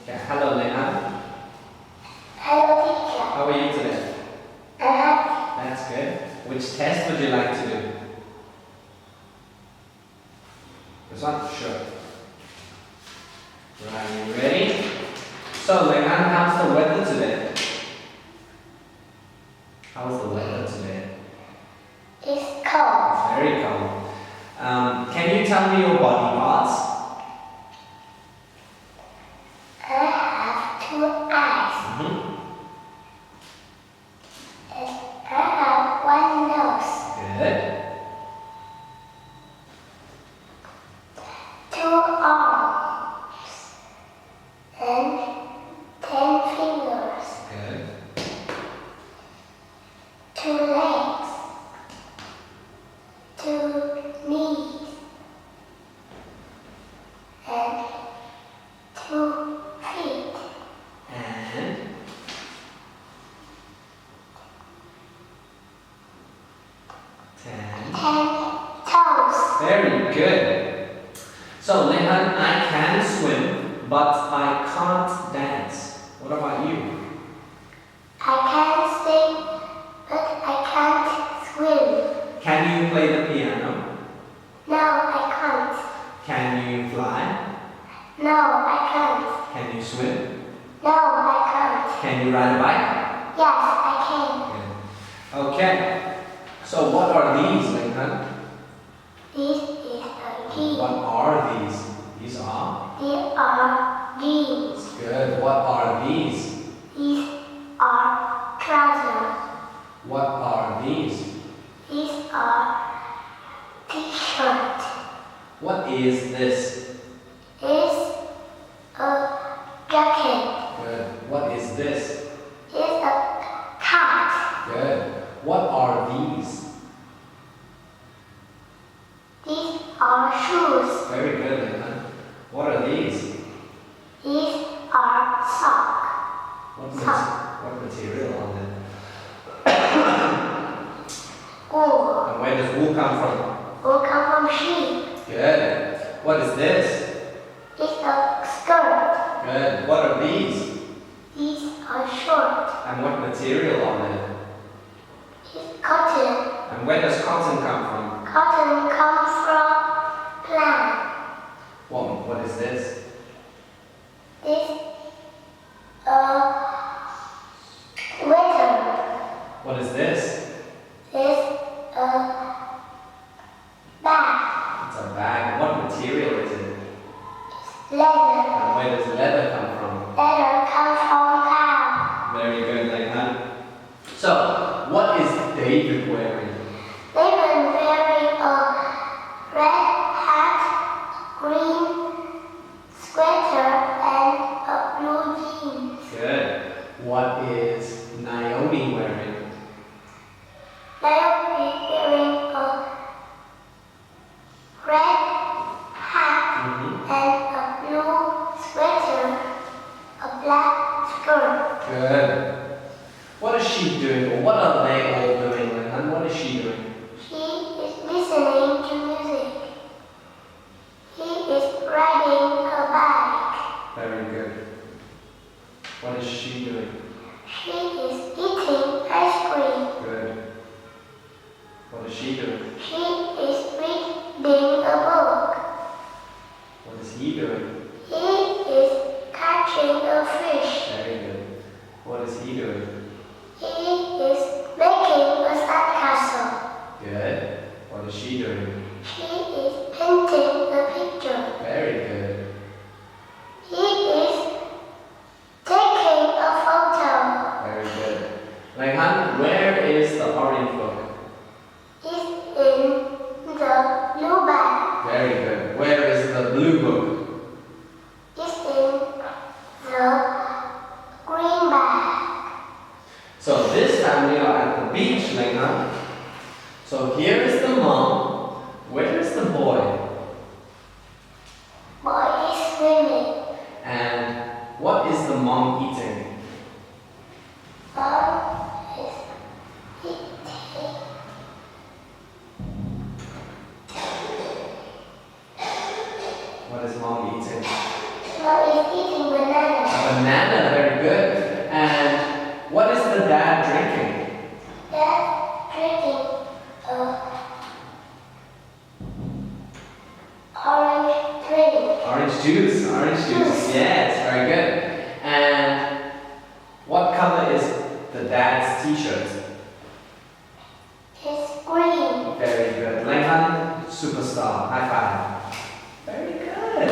Okay. Hello, Linh Han. Hello, teacher. How are you today? I'm happy. That's good. Which test would you like to do? This one? Sure. Right, you ready? So, Linh Han, how's the weather today? How's the weather today? It's cold. Very cold. Can you tell me your body parts? I have two eyes. Mm-hmm. And I have one nose. Good. Two arms. And 10 fingers. Good. Two legs. Two knees. And 2 feet. And 10. 10 toes. Very good. So, Linh Han, I can swim, but I can't dance. What about you? I can sing, but I can't swim. Can you play the piano? No, I can't. Can you fly? No, I can't. Can you swim? No, I can't. Can you ride a bike? Yes, I can. Good. Okay. So, what are these, Linh Han? This is a key. What are these? These are? These are jeans. Good. What are these? These are trousers. What are these? These are t-shirts. What is this? It's a jacket. Good. What is this? It's a cat. Good. What are these? These are shoes. Very good, Linh Han. What are these? These are socks. What material are they? Wool. And where does wool come from? Wool come from sheep. Good. What is this? It's a skirt. Good. What are these? These are short. And what material are they? It's cotton. And where does cotton come from? Cotton comes from plant. What is this? This sweater. What is this? This bag. It's a bag. What material is it? Leather. And where does leather come from? Leather comes from cow. Very good, Linh Han. So, what is David wearing? They've wearing a red hat, green sweater, and a blue jeans. Good. What is Naomi wearing? They'll wearing a red hat and a blue sweater, a black skirt. Good. What is she doing, or what are they all doing, Linh Han? What is she doing? He is listening to music. He is riding a bike. Very good. What is she doing? She is eating ice cream. Good. What is she doing? She is reading a book. What is he doing? He is catching a fish. Very good. What is he doing? He is making a sandcastle. Good. What is she doing? She is painting a picture. Very good. He is taking a photo. Very good. Linh Han, where is the orange book? It's in the blue bag. Very good. Where is the blue book? It's in the green bag. So this family are at the beach, Linh Han. So here is the mom. Where is the boy? Boy is swimming. And what is the mom eating? Mom is eating. What is mom eating? Mom is eating banana. juice. Orange juice. Yes, very good. And what color is the dad's t-shirt? It's green. Very good. Linh Han, superstar. High five.